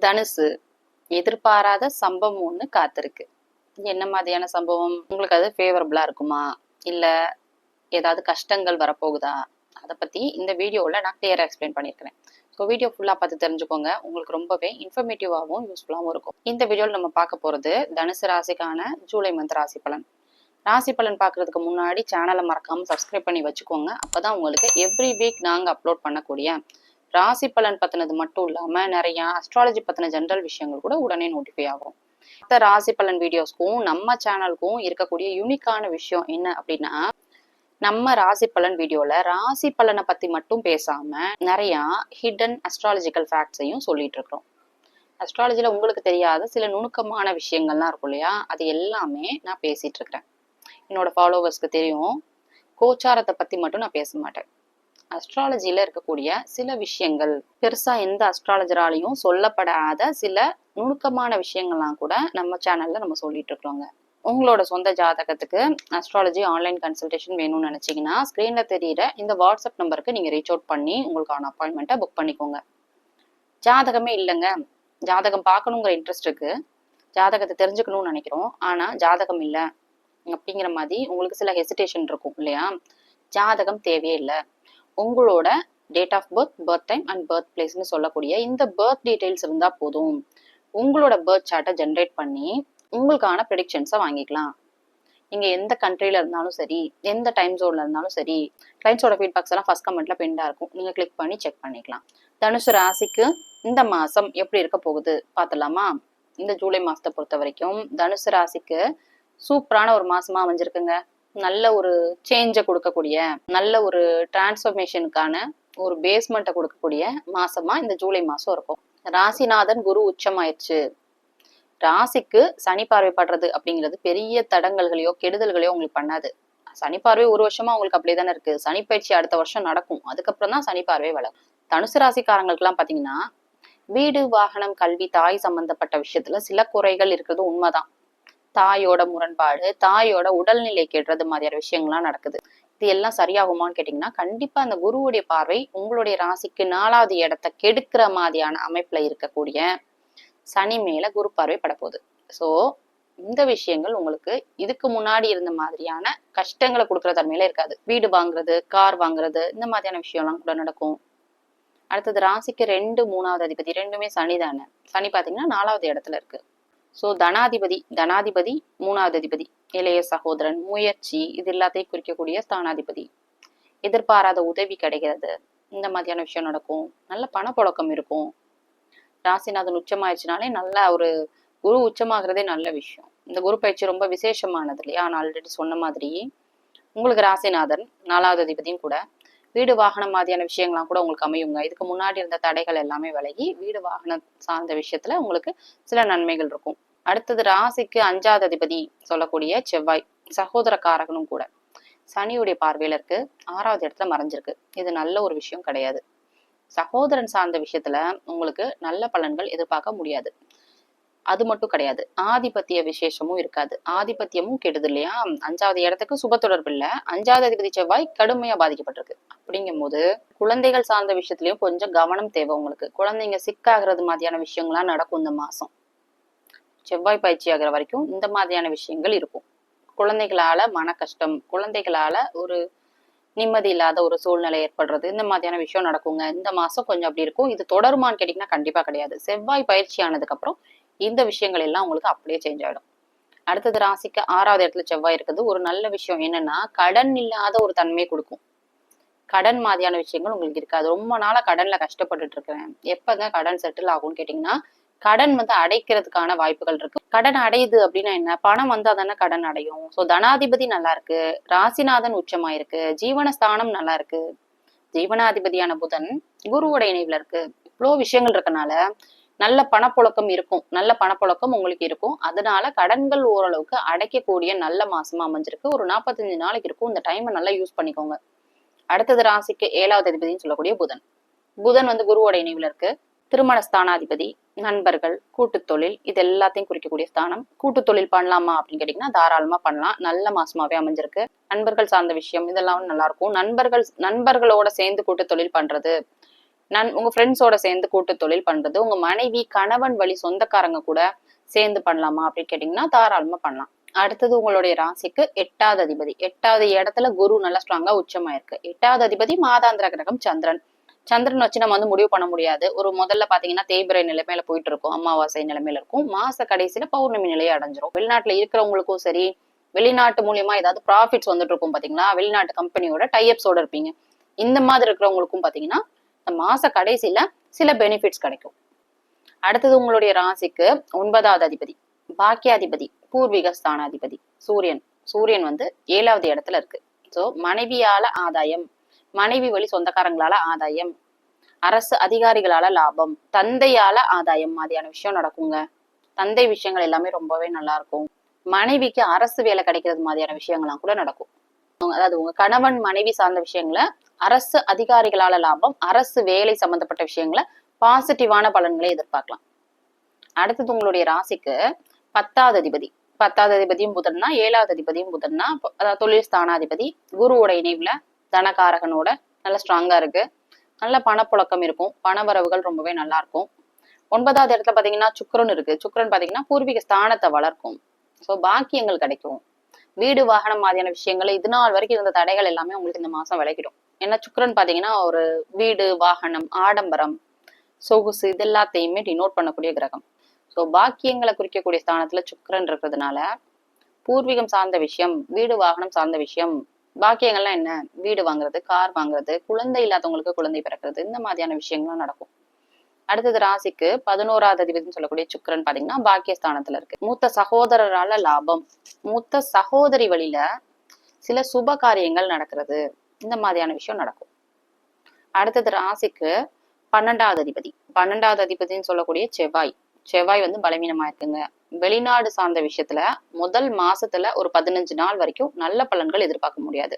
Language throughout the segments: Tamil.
தனுசு, எதிர்பாராத சம்பவம் ஒண்ணு காத்திருக்கு. என்ன மாதிரியான சம்பவம்? உங்களுக்கு அது ஃபேவரபிளா இருக்குமா? இல்ல ஏதாவது கஷ்டங்கள் வரப்போகுதா? அத பத்தி இந்த வீடியோல நான் கிளியரா எக்ஸ்பிளைன் பண்ணியிருக்கிறேன். ஸோ வீடியோ ஃபுல்லா பார்த்து தெரிஞ்சுக்கோங்க. உங்களுக்கு ரொம்பவே இன்ஃபர்மேட்டிவாவும், யூஸ்ஃபுல்லாவும் இருக்கும். இந்த வீடியோல நம்ம பார்க்க போறது தனுசு ராசிக்கான ஜூலை மந்த் ராசி பலன். ராசி பலன் பார்க்கறதுக்கு முன்னாடி சேனலை மறக்காம சப்ஸ்கிரைப் பண்ணி வச்சுக்கோங்க. அப்பதான் உங்களுக்கு எவ்ரி வீக் நாங்க அப்லோட் பண்ணக்கூடிய ராசி பலன் பத்தினது மட்டும் இல்லாம நிறைய அஸ்ட்ராலஜி பத்தின ஜென்ரல் விஷயங்கள் கூட உடனே நோட்டிஃபை ஆகும். மற்ற ராசி பலன் வீடியோஸ்க்கும் நம்ம சேனலுக்கும் இருக்கக்கூடிய யூனிக்கான விஷயம் என்ன அப்படின்னா, நம்ம ராசி பலன் வீடியோல ராசி பலனை பத்தி மட்டும் பேசாம நிறைய ஹிடன் அஸ்ட்ராலஜிக்கல் ஃபேக்ட்ஸையும் சொல்லிட்டு இருக்கோம். அஸ்ட்ராலஜில உங்களுக்கு தெரியாத சில நுணுக்கமான விஷயங்கள்லாம் இருக்கும் இல்லையா, அது எல்லாமே நான் பேசிட்டு இருக்கிறேன். என்னோட ஃபாலோவர்ஸ்க்கு தெரியும், கோச்சாரத்தை பத்தி மட்டும் நான் பேச மாட்டேன். அஸ்ட்ராலஜில இருக்கக்கூடிய சில விஷயங்கள், பெருசா எந்த அஸ்ட்ராலஜராலையும் சொல்லப்படாத சில நுணுக்கமான விஷயங்கள்லாம் கூட நம்ம சேனல்ல நம்ம சொல்லிட்டு இருக்கிறோங்க. உங்களோட சொந்த ஜாதகத்துக்கு அஸ்ட்ராலஜி ஆன்லைன் கன்சல்டேஷன் வேணும்னு நினைச்சீங்கன்னா, ஸ்கிரீன்ல தெரியிற இந்த வாட்ஸ்அப் நம்பருக்கு நீங்க ரீச் அவுட் பண்ணி உங்களுக்கான அப்பாயின்மெண்ட்டை புக் பண்ணிக்கோங்க. ஜாதகமே இல்லைங்க, ஜாதகம் பார்க்கணுங்கிற இன்ட்ரெஸ்ட் இருக்கு, ஜாதகத்தை தெரிஞ்சுக்கணும்னு நினைக்கிறோம், ஆனா ஜாதகம் இல்லை அப்படிங்கிற மாதிரி உங்களுக்கு சில ஹெசிடேஷன் இருக்கும் இல்லையா, ஜாதகம் தேவையே இல்லை. உங்களோட date of birth, birth time and birth பிளேஸ்ன்னு சொல்லக்கூடிய இந்த பர்த் டீடைல்ஸ் இருந்தா போதும். உங்களோட பர்த் சார்ட்டை ஜென்ரேட் பண்ணி உங்களுக்கான ப்ரெடிக்ஷன்ஸை வாங்கிக்கலாம். நீங்க எந்த கண்ட்ரில இருந்தாலும் சரி, எந்த டைம் ஜோன்ல இருந்தாலும் சரி, கிளைண்ட்ஸோட ஃபீட்பேக்ஸ் எல்லாம் ஃபர்ஸ்ட் கமெண்ட்ல பெண்டா இருக்கும், நீங்க கிளிக் பண்ணி செக் பண்ணிக்கலாம். தனுசு ராசிக்கு இந்த மாசம் எப்படி இருக்க போகுது பார்த்துலாமா? இந்த ஜூலை மாசத்தை பொறுத்த வரைக்கும் தனுசு ராசிக்கு சூப்பரான ஒரு மாசமா அமைஞ்சிருக்குங்க. நல்ல ஒரு சேஞ்சை கொடுக்கக்கூடிய, நல்ல ஒரு டிரான்ஸ்ஃபர்மேஷனுக்கான ஒரு பேஸ்மெண்ட்டை கொடுக்கக்கூடிய மாசமா இந்த ஜூலை மாசம் இருக்கும். ராசிநாதன் குரு உச்சமாயிடுச்சு. ராசிக்கு சனி பார்வை படுறது அப்படிங்கிறது பெரிய தடங்கல்களையோ கெடுதல்களையோ உங்களுக்கு பண்ணாது. சனி பார்வை ஒரு வருஷமா உங்களுக்கு அப்படியே தானே இருக்கு. சனி பயிற்சி அடுத்த வருஷம் நடக்கும், அதுக்கப்புறம் தான் சனி பார்வை வளரும். தனுசு ராசிக்காரங்களுக்கு எல்லாம் பாத்தீங்கன்னா, வீடு, வாகனம், கல்வி, தாய் சம்பந்தப்பட்ட விஷயத்துல சில குறைகள் இருக்கிறது உண்மைதான். தாயோட முரண்பாடு, தாயோட உடல்நிலை கெடுறது மாதிரியான விஷயங்கள்லாம் நடக்குது. இது எல்லாம் சரியாகுமான்னு கேட்டீங்கன்னா, கண்டிப்பா அந்த குருவுடைய பார்வை உங்களுடைய ராசிக்கு 4வது இடத்தை கெடுக்கிற மாதிரியான அமைப்புல இருக்கக்கூடிய சனி மேல குரு பார்வை படப்போகுது. சோ இந்த விஷயங்கள் உங்களுக்கு இதுக்கு முன்னாடி இருந்த மாதிரியான கஷ்டங்களை கொடுக்குற தன்மையில இருக்காது. வீடு வாங்குறது, கார் வாங்குறது, இந்த மாதிரியான விஷயம்லாம் கூட நடக்கும். அடுத்தது ராசிக்கு 2, 3வது அதிபதி ரெண்டுமே சனி தானே. சனி பாத்தீங்கன்னா 4வது இடத்துல இருக்கு. ஸோ தனாதிபதி 3வது அதிபதி, இளைய சகோதரன், முயற்சி, இது எல்லாத்தையும் குறிக்கக்கூடிய ஸ்தானாதிபதி. எதிர்பாராத உதவி கிடைக்கிறது, இந்த மாதிரியான விஷயம் நடக்கும். நல்ல பணப்புழக்கம் இருக்கும். ராசிநாதன் உச்சமாயிடுச்சுனாலே நல்ல ஒரு குரு உச்சமாகிறதே நல்ல விஷயம். இந்த குரு பயிற்சி ரொம்ப விசேஷமானது இல்லையா, நான் ஆல்ரெடி சொன்ன மாதிரி உங்களுக்கு ராசிநாதன் 4வது அதிபதியும் கூட. வீடு வாகனம் மாதிரியான விஷயங்கள்லாம் கூட உங்களுக்கு அமையுங்க. இதுக்கு முன்னாடி இருந்த தடைகள் எல்லாமே விலகி வீடு வாகனம் சார்ந்த விஷயத்துல உங்களுக்கு சில நன்மைகள் இருக்கும். அடுத்தது ராசிக்கு 5வது அதிபதி சொல்லக்கூடிய செவ்வாய், சகோதர காரகனும் கூட. சனியுடைய பார்வையில இருக்கு, 6வது இடத்துல மறைஞ்சிருக்கு. இது நல்ல ஒரு விஷயம் கிடையாது. சகோதரன் சார்ந்த விஷயத்துல உங்களுக்கு நல்ல பலன்கள் எதிர்பார்க்க முடியாது. அது மட்டும் கிடையாது, ஆதிபத்திய விசேஷமும் இருக்காது. ஆதிபத்தியமும் கெடுது இல்லையா. 5வது இடத்துக்கு சுப தொடர்பு இல்ல, 5வது அதிபதி செவ்வாய் கடுமையா பாதிக்கப்பட்டிருக்கு. அப்படிங்கும் போது குழந்தைகள் சார்ந்த விஷயத்திலயும் கொஞ்சம் கவனம் தேவை உங்களுக்கு. குழந்தைங்க சிக்காகிறது மாதிரியான விஷயங்கள்லாம் நடக்கும் இந்த மாசம். செவ்வாய் பயிற்சி ஆகிற வரைக்கும் இந்த மாதிரியான விஷயங்கள் இருக்கும். குழந்தைகளால மன கஷ்டம், குழந்தைகளால ஒரு நிம்மதி இல்லாத ஒரு சூழ்நிலை ஏற்படுறது, இந்த மாதிரியான விஷயம் நடக்குங்க. இந்த மாசம் கொஞ்சம் அப்படி இருக்கும். இது தொடருமான்னு கேட்டீங்கன்னா கண்டிப்பா கிடையாது. செவ்வாய் பயிற்சி ஆனதுக்கு அப்புறம் இந்த விஷயங்கள் எல்லாம் உங்களுக்கு அப்படியே சேஞ்ச் ஆயிடும். அடுத்தது ராசிக்கு 6வது இடத்துல செவ்வாய் இருக்குது. ஒரு நல்ல விஷயம் என்னன்னா, கடன் இல்லாத ஒரு தன்மையை கொடுக்கும். கடன் மாதிரியான விஷயங்கள் உங்களுக்கு இருக்காது. ரொம்ப நாளா கடன்ல கஷ்டப்பட்டுட்டு இருக்கிறேன், எப்பதான் கடன் செட்டில் ஆகும்னு கேட்டீங்கன்னா, கடன் அடைக்கிறதுக்கான வாய்ப்புகள் இருக்கு. கடன் அடையுது அப்படின்னா என்ன, பணம் வந்தாதானே கடன் அடையும். சோ தனாதிபதி நல்லா இருக்கு, ராசிநாதன் உச்சமாயிருக்கு, ஜீவனஸ்தானம் நல்லா இருக்கு, ஜீவனாதிபதியான புதன் குருவோட இணைவுல இருக்கு. இவ்வளோ விஷயங்கள் இருக்கனால நல்ல பணப்புழக்கம் இருக்கும். நல்ல பணப்புழக்கம் உங்களுக்கு இருக்கும். அதனால கடன்கள் ஓரளவுக்கு அடைக்கக்கூடிய நல்ல மாசமா அமைஞ்சிருக்கு. ஒரு 45 நாளைக்கு இருக்கும். இந்த டைமை நல்லா யூஸ் பண்ணிக்கோங்க. அடுத்தது ராசிக்கு 7வது அதிபதினு சொல்லக்கூடிய புதன். புதன் குருவோட இணைவுல இருக்கு. திருமண ஸ்தானாதிபதி, நண்பர்கள், கூட்டு தொழில், இது எல்லாத்தையும் குறிக்கக்கூடிய ஸ்தானம். கூட்டு தொழில் பண்ணலாமா அப்படின்னு கேட்டீங்கன்னா தாராளமா பண்ணலாம். நல்ல மாசமாவே அமைஞ்சிருக்கு. நண்பர்கள் சார்ந்த விஷயம் இதெல்லாம் நல்லா இருக்கும். நண்பர்களோட சேர்ந்து கூட்டு தொழில் பண்றது, உங்க ஃப்ரெண்ட்ஸோட சேர்ந்து கூட்டு தொழில் பண்றது, உங்க மனைவி கணவன் வழி சொந்தக்காரங்க கூட சேர்ந்து பண்ணலாமா அப்படின்னு கேட்டீங்கன்னா தாராளமா பண்ணலாம். அடுத்தது உங்களுடைய ராசிக்கு 8வது அதிபதி. 8வது இடத்துல குரு நல்லா ஸ்ட்ராங்கா உச்சமா இருக்கு. 8வது அதிபதி மாதாந்திர கிரகம் சந்திரன். சந்திரன் வச்சு நம்ம முடிவு பண்ண முடியாது. ஒரு முதல்ல பாத்தீங்கன்னா தேய்பிரை நிலைமையில போயிட்டு இருக்கும், அமாவாசை நிலைமையில இருக்கும், மாச கடைசியில பௌர்ணமி நிலையை அடைஞ்சிரும். வெளிநாட்டுல இருக்கிறவங்களுக்கும் சரி, வெளிநாட்டு மூலியமா ஏதாவது ப்ராஃபிட்ஸ் வந்துட்டு இருக்கும் பாத்தீங்களா, வெளிநாட்டு கம்பெனியோட டைஅப்ஸோட இருப்பீங்க, இந்த மாதிரி இருக்கிறவங்களுக்கும் பாத்தீங்கன்னா இந்த மாச கடைசியில சில பெனிஃபிட்ஸ் கிடைக்கும். அடுத்தது உங்களுடைய ராசிக்கு 9வது அதிபதி பாக்கியாதிபதி பூர்வீக ஸ்தானாதிபதி சூரியன். சூரியன் 7வது இடத்துல இருக்கு. சோ மனைவியால ஆதாயம், மனைவி வழி சொந்தக்காரங்களால ஆதாயம், அரசு அதிகாரிகளால லாபம், தந்தையால ஆதாயம் மாதிரியான விஷயம் நடக்குங்க. தந்தை விஷயங்கள் எல்லாமே ரொம்பவே நல்லா இருக்கும். மனைவிக்கு அரசு வேலை கிடைக்கிறது மாதிரியான விஷயங்கள்லாம் கூட நடக்கும். அதாவது உங்க கணவன் மனைவி சார்ந்த விஷயங்கள, அரசு அதிகாரிகளால லாபம், அரசு வேலை சம்பந்தப்பட்ட விஷயங்கள பாசிட்டிவான பலன்களை எதிர்பார்க்கலாம். அடுத்தது உங்களுடைய ராசிக்கு 10வது அதிபதி. 10வது அதிபதியும் புதன்னா, 7வது அதிபதியும் புதன்னா, அதாவது தொழில் ஸ்தானாதிபதி குருவோட இணைவுல தனகாரகனோட நல்ல ஸ்ட்ராங்கா இருக்கு. நல்ல பணப்புழக்கம் இருக்கும், பண வரவுகள் ரொம்பவே நல்லா இருக்கும். 9வது இடத்துல பாத்தீங்கன்னா சுக்கிரன் இருக்கு. சுக்கிரன் பாத்தீங்கன்னா பூர்வீக ஸ்தானத்தை வளர்க்கும். சோ பாக்கியங்கள் கிடைக்கும். வீடு வாகனம் மாதிரியான விஷயங்கள் இது நாள் வரைக்கும் இருந்த தடைகள் எல்லாமே உங்களுக்கு இந்த மாசம் விளக்கிடும். ஏன்னா சுக்கிரன் பாத்தீங்கன்னா ஒரு வீடு வாகனம் ஆடம்பரம் சொகுசு இது எல்லாத்தையுமே டினோட் பண்ணக்கூடிய கிரகம். ஸோ பாக்கியங்களை குறிக்கக்கூடிய ஸ்தானத்துல சுக்கிரன் இருக்கிறதுனால பூர்வீகம் சார்ந்த விஷயம், வீடு வாகனம் சார்ந்த விஷயம், பாக்கியங்கள்லாம் என்ன, வீடு வாங்குறது, கார் வாங்குறது, குழந்தை இல்லாதவங்களுக்கு குழந்தை பிறக்கிறது, இந்த மாதிரியான விஷயங்கள்லாம் நடக்கும். அடுத்தது ராசிக்கு 11வது அதிபதினு சொல்லக்கூடிய சுக்கிரன் பாத்தீங்கன்னா பாக்கியஸ்தானத்துல இருக்கு. மூத்த சகோதரரால லாபம், மூத்த சகோதரி வழியில சில சுப காரியங்கள் நடக்கிறது, இந்த மாதிரியான விஷயம் நடக்கும். அடுத்தது ராசிக்கு 12வது அதிபதி. 12வது அதிபதினு சொல்லக்கூடிய செவ்வாய். செவ்வாய் பலவீனமா இருக்குங்க. வெளிநாடு சார்ந்த விஷயத்துல முதல் மாசத்துல ஒரு 15 நாள் வரைக்கும் நல்ல பலன்கள் எதிர்பார்க்க முடியாது.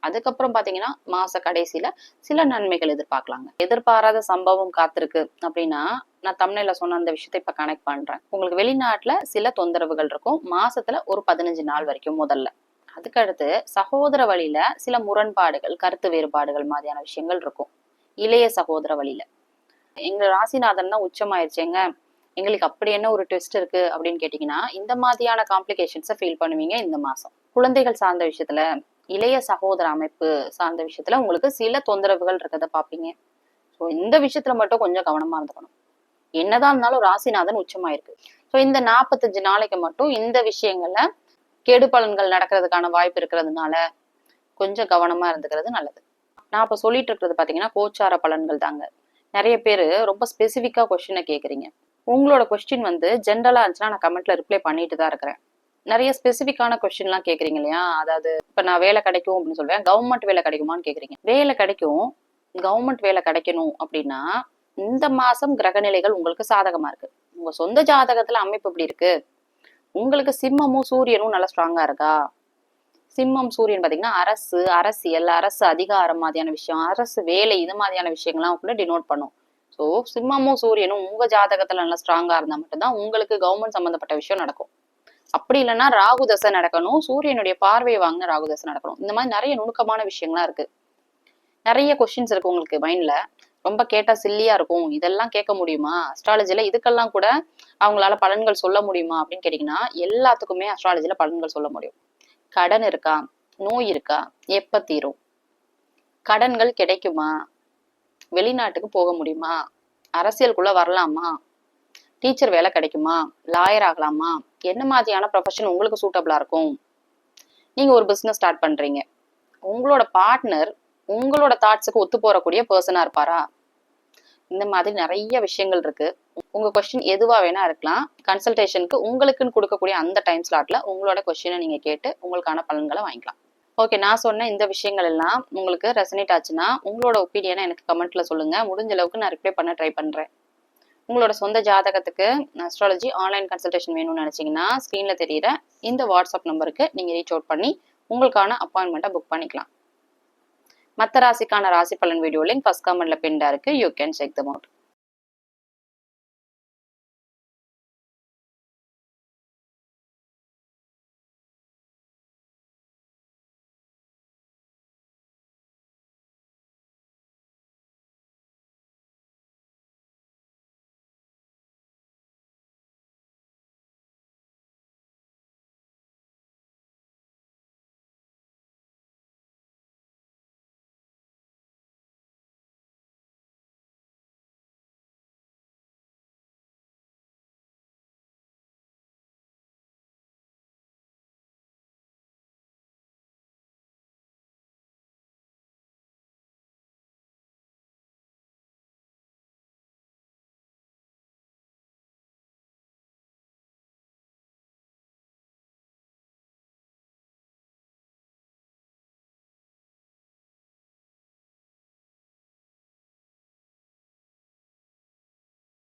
அதுக்கப்புறம் பாத்தீங்கன்னா மாச கடைசியில சில நன்மைகள் எதிர்பார்க்கலாங்க. எதிர்பாராத சம்பவம் காத்திருக்கு அப்படின்னா, நான் தமிழ்ல சொன்ன அந்த விஷயத்த இப்ப கனெக்ட் பண்றேன். உங்களுக்கு வெளிநாட்டுல சில தொந்தரவுகள் இருக்கும் மாசத்துல ஒரு 15 நாள் வரைக்கும் முதல்ல. அதுக்கடுத்து சகோதர வழியில சில முரண்பாடுகள், கருத்து வேறுபாடுகள் மாதிரியான விஷயங்கள் இருக்கும். இளைய சகோதர வழியில எங்க ராசிநாதன் தான் உச்சமாயிருச்சேங்க, எங்களுக்கு அப்படி என்ன ஒரு ட்விஸ்ட் இருக்கு அப்படின்னு கேட்டீங்கன்னா, இந்த மாதிரியான காம்ப்ளிகேஷன்ஸை ஃபீல் பண்ணுவீங்க இந்த மாசம். குழந்தைகள் சார்ந்த விஷயத்துல, இளைய சகோதர அமைப்பு சார்ந்த விஷயத்துல உங்களுக்கு சில தொந்தரவுகள் இருக்கிறத பாப்பீங்க. ஸோ இந்த விஷயத்துல மட்டும் கொஞ்சம் கவனமா இருந்துக்கணும். என்னதான் இருந்தாலும் ராசிநாதன் உச்சமாயிருக்கு. ஸோ இந்த 45 நாளைக்கு மட்டும் இந்த விஷயங்கள்ல கெடு பலன்கள் நடக்கிறதுக்கான வாய்ப்பு இருக்கிறதுனால கொஞ்சம் கவனமா இருந்துக்கிறது நல்லது. நான் இப்ப சொல்லிட்டு இருக்கிறது பாத்தீங்கன்னா கோச்சார பலன்கள் தாங்க. நிறைய பேரு ரொம்ப ஸ்பெசிபிக்கா கொஸ்டினை கேக்குறீங்க. உங்களோட கொஸ்டின் ஜென்ரலா இருந்துச்சுன்னா நான் கமெண்ட்ல ரிப்ளை பண்ணிட்டு தான் இருக்கிறேன். நிறைய ஸ்பெசிபிக்கான கொஸ்டின் எல்லாம் கேக்குறீங்க இல்லையா, அதாவது இப்ப நான் வேலை கிடைக்கும் அப்படின்னு சொல்றேன், கவர்மெண்ட் வேலை கிடைக்குமான்னு கேக்குறீங்க. வேலை கிடைக்கும், கவர்மெண்ட் வேலை கிடைக்கணும் அப்படின்னா இந்த மாசம் கிரகநிலைகள் உங்களுக்கு சாதகமா இருக்கு. உங்க சொந்த ஜாதகத்துல அமைப்பு எப்படி இருக்கு, உங்களுக்கு சிம்மமும் சூரியனும் நல்லா ஸ்ட்ராங்கா இருக்கா. சிம்மம் சூரியன் பாத்தீங்கன்னா அரசு, அரசியல், அரசு அதிகாரம் மாதிரியான விஷயம், அரசு வேலை, இது மாதிரியான விஷயங்கள்லாம் கூட டினோட் பண்ணும். ஸோ சிம்மமும் சூரியனும் உங்க ஜாதகத்துல நல்லா ஸ்ட்ராங்கா இருந்தா மட்டும்தான் உங்களுக்கு கவர்மெண்ட் சம்பந்தப்பட்ட விஷயம் நடக்கும். அப்படி இல்லைன்னா ராகு தசை நடக்கணும், சூரியனுடைய பார்வையை வாங்கின ராகு தசை நடக்கணும். இந்த மாதிரி நிறைய நுணுக்கமான விஷயங்கள்லாம் இருக்கு. நிறைய கொஸ்டின்ஸ் இருக்கு உங்களுக்கு மைண்ட்ல, ரொம்ப கேட்டா சில்லியா இருக்கும், இதெல்லாம் கேட்க முடியுமா அஸ்ட்ராலஜில, இதுக்கெல்லாம் கூட அவங்களால பலன்கள் சொல்ல முடியுமா அப்படின்னு கேட்டீங்கன்னா எல்லாத்துக்குமே அஸ்ட்ராலஜில பலன்கள் சொல்ல முடியும். கடன் இருக்கா, நோய் இருக்கா, எப்ப தீரும், கடன்கள் கிடைக்குமா, வெளிநாட்டுக்கு போக முடியுமா, அரசியலுக்குள்ள வரலாமா, டீச்சர் வேலை கிடைக்குமா, லாயர் ஆகலாமா, என்ன மாதிரியான ப்ரொஃபஷன் உங்களுக்கு சூட்டபிளா இருக்கும், நீங்க ஒரு பிசினஸ் ஸ்டார்ட் பண்றீங்க, உங்களோட பார்ட்னர் உங்களோட தாட்ஸுக்கு ஒத்து போறக்கூடிய பர்சனா இருப்பாரா, இந்த மாதிரி நிறைய விஷயங்கள் இருக்கு. உங்க கொஸ்டின் எதுவா வேணா இருக்கலாம். கன்சல்டேஷனுக்கு உங்களுக்குன்னு கொடுக்கக்கூடிய அந்த டைம் ஸ்லாட்ல உங்களோட கொஸ்டினை நீங்க கேட்டு உங்களுக்கான பலன்களை வாங்கிக்கலாம். ஓகே, நான் சொன்ன இந்த விஷயங்கள் எல்லாம் உங்களுக்கு ரெசனேட் ஆச்சுன்னா உங்களோட ஒப்பீனியனை எனக்கு கமெண்ட்ல சொல்லுங்க. முடிஞ்ச அளவுக்கு நான் ரிப்ளை பண்ண ட்ரை பண்றேன். உங்களோட சொந்த ஜாதகத்துக்கு அஸ்ட்ராலஜி ஆன்லைன் கன்சல்டேஷன் வேணும்னு நினைச்சீங்கன்னா ஸ்க்ரீன்ல தெரியுற இந்த வாட்ஸ்அப் நம்பருக்கு நீங்க ரீச் அவுட் பண்ணி உங்களுக்கான அப்பாயின்மெண்ட்டை புக் பண்ணிக்கலாம். மற்ற ராசிக்கான ராசி பலன் வீடியோ லிங்க் ஃபர்ஸ்ட் கமெண்ட்ல பின்டா இருக்கு. You can check them out.